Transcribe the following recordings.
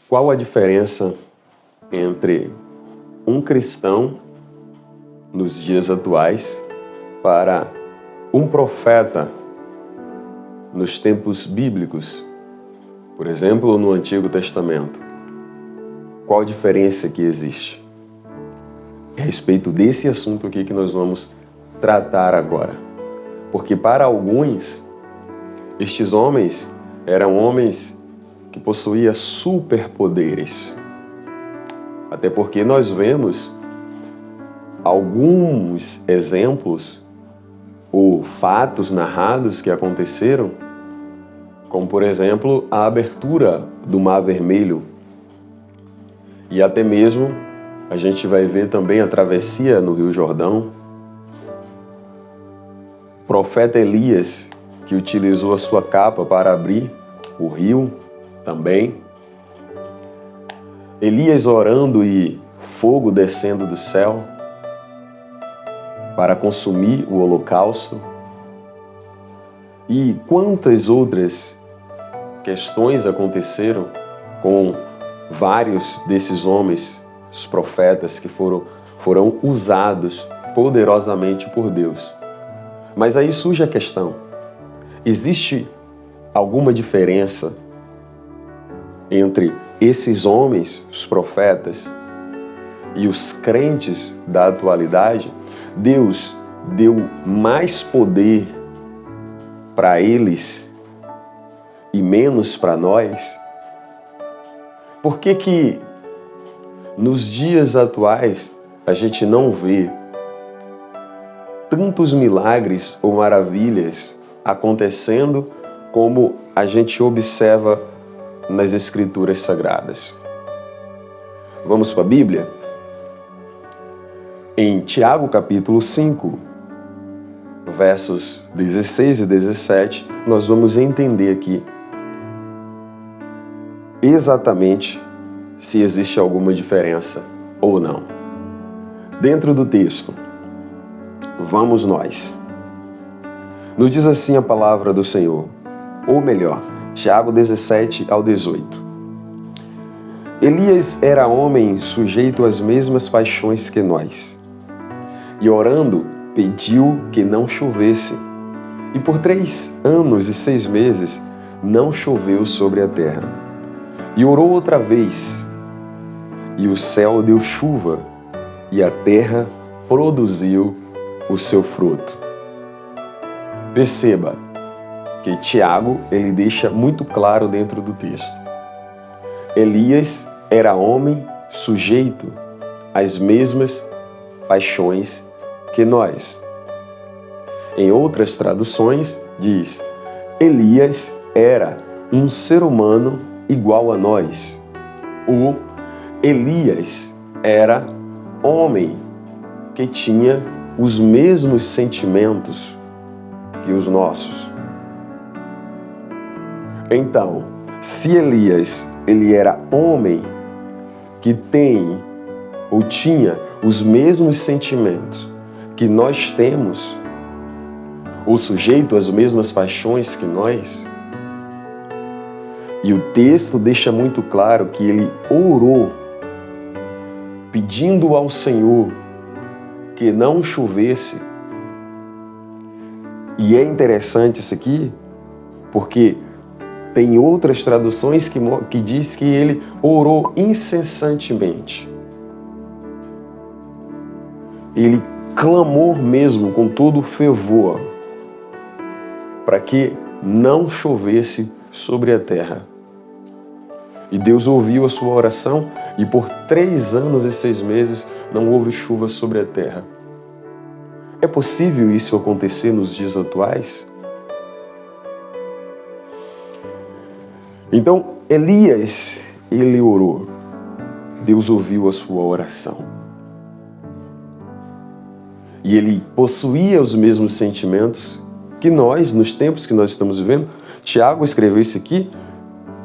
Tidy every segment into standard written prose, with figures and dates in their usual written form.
Qual a diferença entre um cristão nos dias atuais para um profeta nos tempos bíblicos, por exemplo, no Antigo Testamento? Qual a diferença que existe? É a respeito desse assunto aqui que nós vamos tratar agora. Porque para alguns, estes homens eram homens que possuíam superpoderes. Até porque nós vemos alguns exemplos ou fatos narrados que aconteceram, como por exemplo a abertura do Mar Vermelho, e até mesmo a gente vai ver também a travessia no Rio Jordão. O profeta Elias, que utilizou a sua capa para abrir o rio também. Elias orando e fogo descendo do céu para consumir o holocausto. E quantas outras questões aconteceram com vários desses homens, os profetas, que foram usados poderosamente por Deus. Mas aí surge a questão: existe alguma diferença entre esses homens, os profetas, e os crentes da atualidade? Deus deu mais poder para eles e menos para nós? Por que nos dias atuais a gente não vê tantos milagres ou maravilhas acontecendo como a gente observa nas Escrituras Sagradas? Vamos para a Bíblia? Em Tiago capítulo 5, versos 16 e 17, nós vamos entender aqui exatamente se existe alguma diferença ou não. Dentro do texto, vamos nós. Nos diz assim a palavra do Senhor, ou melhor, Tiago 17 ao 18. Elias era homem sujeito às mesmas paixões que nós, e orando pediu que não chovesse, e por 3 anos e 6 meses não choveu sobre a terra. E orou outra vez, e o céu deu chuva, e a terra produziu o seu fruto. Perceba que Tiago, ele deixa muito claro dentro do texto. Elias era homem sujeito às mesmas paixões que nós. Em outras traduções, diz: Elias era um ser humano igual a nós. Ou Elias era homem que tinha os mesmos sentimentos que os nossos. Então, se Elias, ele era homem que tem ou tinha os mesmos sentimentos que nós temos, ou sujeito às mesmas paixões que nós, e o texto deixa muito claro que ele orou, pedindo ao Senhor que não chovesse. E é interessante isso aqui, porque tem outras traduções que diz que ele orou incessantemente. Ele clamou mesmo com todo o fervor para que não chovesse sobre a terra. E Deus ouviu a sua oração, e por 3 anos e 6 meses não houve chuva sobre a terra. É possível isso acontecer nos dias atuais? Então, Elias, ele orou. Deus ouviu a sua oração. E ele possuía os mesmos sentimentos que nós, nos tempos que nós estamos vivendo. Tiago escreveu isso aqui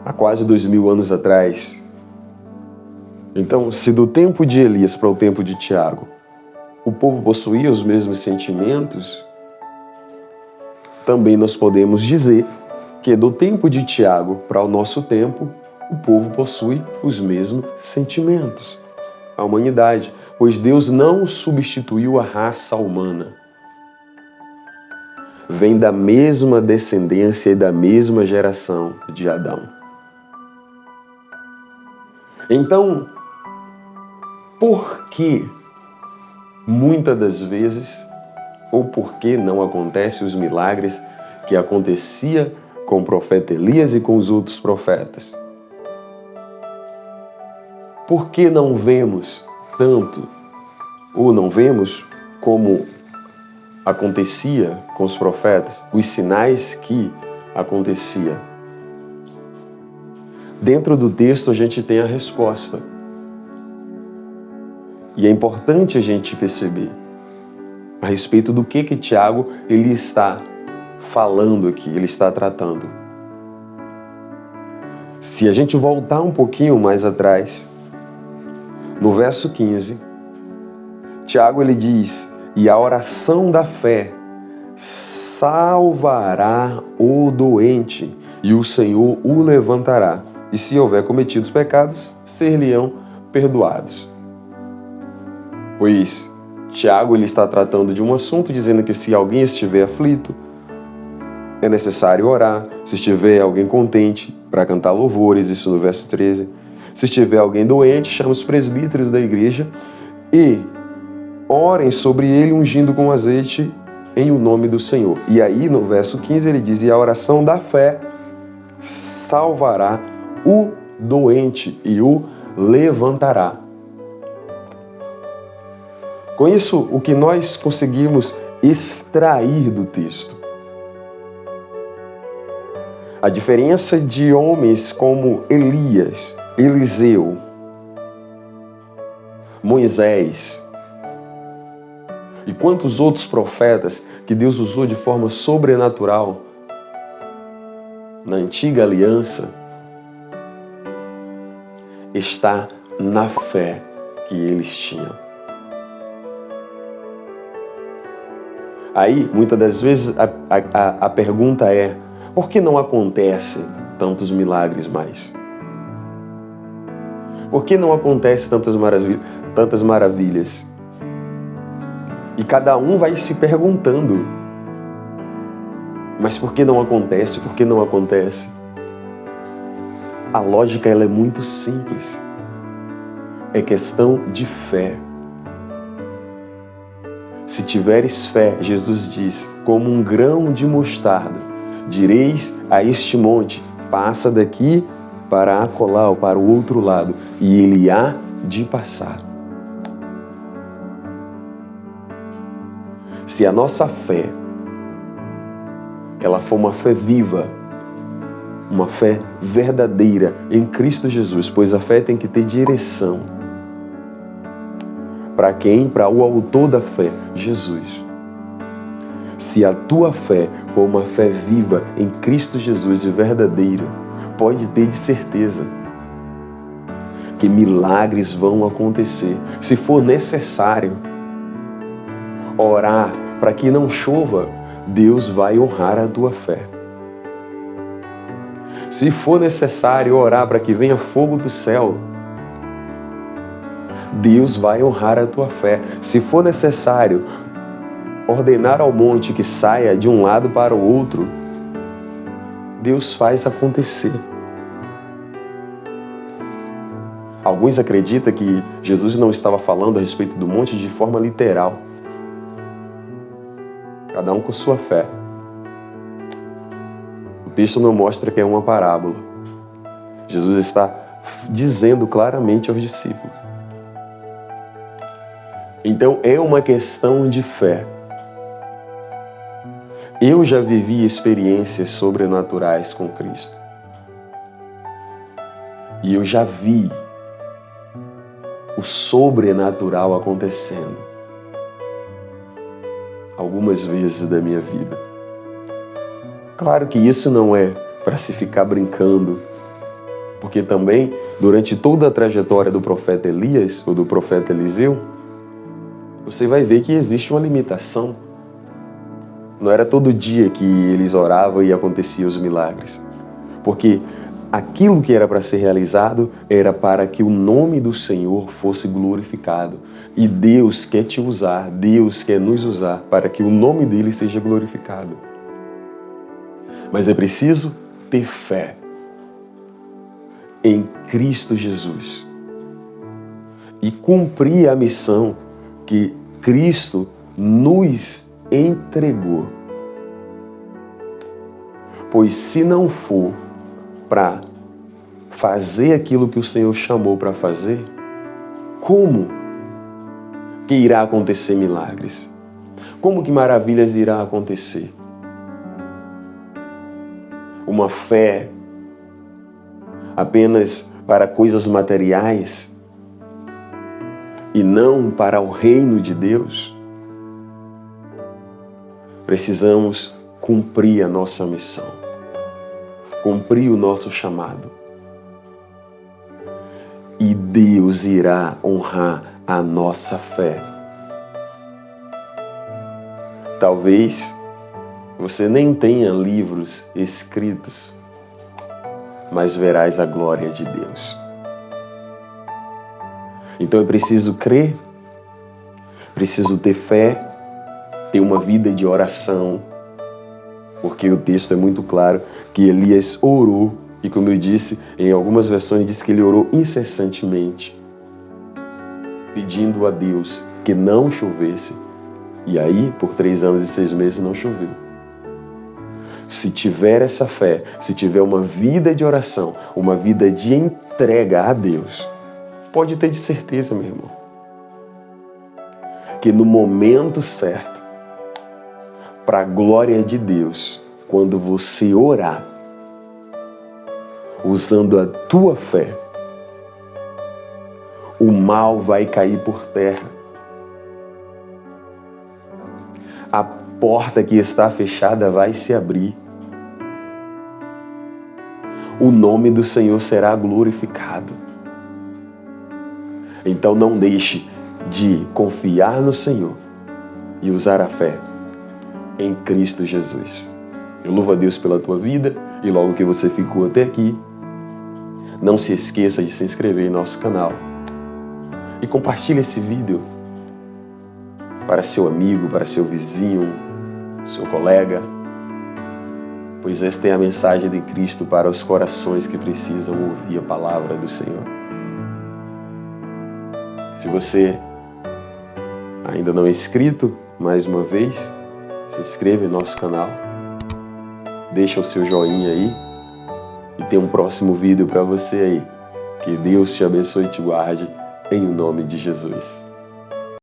há quase 2000 anos atrás. Então, se do tempo de Elias para o tempo de Tiago, o povo possuía os mesmos sentimentos, também nós podemos dizer que do tempo de Tiago para o nosso tempo, o povo possui os mesmos sentimentos. A humanidade, pois Deus não substituiu a raça humana. Vem da mesma descendência e da mesma geração de Adão. Então, por que muitas das vezes, ou por que não acontecem os milagres que acontecia com o profeta Elias e com os outros profetas? Por que não vemos tanto, ou não vemos como acontecia com os profetas, os sinais que acontecia? Dentro do texto a gente tem a resposta. E é importante a gente perceber a respeito do que Tiago ele está falando aqui, ele está tratando. Se a gente voltar um pouquinho mais atrás, no verso 15, Tiago ele diz: e a oração da fé salvará o doente, e o Senhor o levantará. E se houver cometido os pecados, ser-lhe-ão perdoados. Pois Tiago ele está tratando de um assunto dizendo que se alguém estiver aflito, é necessário orar. Se estiver alguém contente, para cantar louvores, isso no verso 13. Se estiver alguém doente, chama os presbíteros da igreja e orem sobre ele ungindo com azeite em o nome do Senhor. E aí no verso 15 ele diz: e a oração da fé salvará o doente e o levantará. Com isso, o que nós conseguimos extrair do texto? A diferença de homens como Elias, Eliseu, Moisés e quantos outros profetas que Deus usou de forma sobrenatural na antiga aliança, está na fé que eles tinham. Aí, muitas das vezes, a pergunta é: por que não acontecem tantos milagres mais? Por que não acontecem tantas maravilhas? E cada um vai se perguntando: mas por que não acontece? Por que não acontece? A lógica ela é muito simples. É questão de fé. Se tiveres fé, Jesus diz, como um grão de mostarda, direis a este monte: passa daqui para acolá ou para o outro lado, e ele há de passar. Se a nossa fé ela for uma fé viva, uma fé verdadeira em Cristo Jesus, pois a fé tem que ter direção. Para quem? Para o autor da fé, Jesus. Se a tua fé for uma fé viva em Cristo Jesus e verdadeira, pode ter de certeza que milagres vão acontecer. Se for necessário orar para que não chova, Deus vai honrar a tua fé. Se for necessário orar para que venha fogo do céu, Deus vai honrar a tua fé. Se for necessário ordenar ao monte que saia de um lado para o outro, Deus faz acontecer. Alguns acreditam que Jesus não estava falando a respeito do monte de forma literal. Cada um com sua fé. O texto não mostra que é uma parábola. Jesus está dizendo claramente aos discípulos. Então é uma questão de fé. Eu já vivi experiências sobrenaturais com Cristo. E eu já vi o sobrenatural acontecendo algumas vezes da minha vida. Claro que isso não é para se ficar brincando, porque também, durante toda a trajetória do profeta Elias ou do profeta Eliseu, você vai ver que existe uma limitação. Não era todo dia que eles oravam e aconteciam os milagres. Porque aquilo que era para ser realizado era para que o nome do Senhor fosse glorificado. E Deus quer te usar, Deus quer nos usar para que o nome dele seja glorificado. Mas é preciso ter fé em Cristo Jesus e cumprir a missão que Cristo nos entregou. Pois se não for para fazer aquilo que o Senhor chamou para fazer, como que irá acontecer milagres? Como que maravilhas irá acontecer? Uma fé apenas para coisas materiais e não para o reino de Deus? Precisamos cumprir a nossa missão, cumprir o nosso chamado. E Deus irá honrar a nossa fé. Talvez você nem tenha livros escritos, mas verás a glória de Deus. Então é preciso crer, preciso ter fé, ter uma vida de oração, porque o texto é muito claro que Elias orou, e como eu disse, em algumas versões diz que ele orou incessantemente, pedindo a Deus que não chovesse. E aí, por 3 anos e 6 meses, não choveu. Se tiver essa fé, se tiver uma vida de oração, uma vida de entrega a Deus, pode ter de certeza, meu irmão, que no momento certo, para a glória de Deus, quando você orar, usando a tua fé, o mal vai cair por terra. A porta que está fechada vai se abrir. O nome do Senhor será glorificado. Então não deixe de confiar no Senhor e usar a fé em Cristo Jesus. Eu louvo a Deus pela tua vida e logo que você ficou até aqui, não se esqueça de se inscrever em nosso canal e compartilhe esse vídeo para seu amigo, para seu vizinho, seu colega, pois esta é a mensagem de Cristo para os corações que precisam ouvir a palavra do Senhor. Se você ainda não é inscrito, mais uma vez, se inscreva em nosso canal, deixa o seu joinha aí e tem um próximo vídeo para você aí. Que Deus te abençoe e te guarde, em nome de Jesus.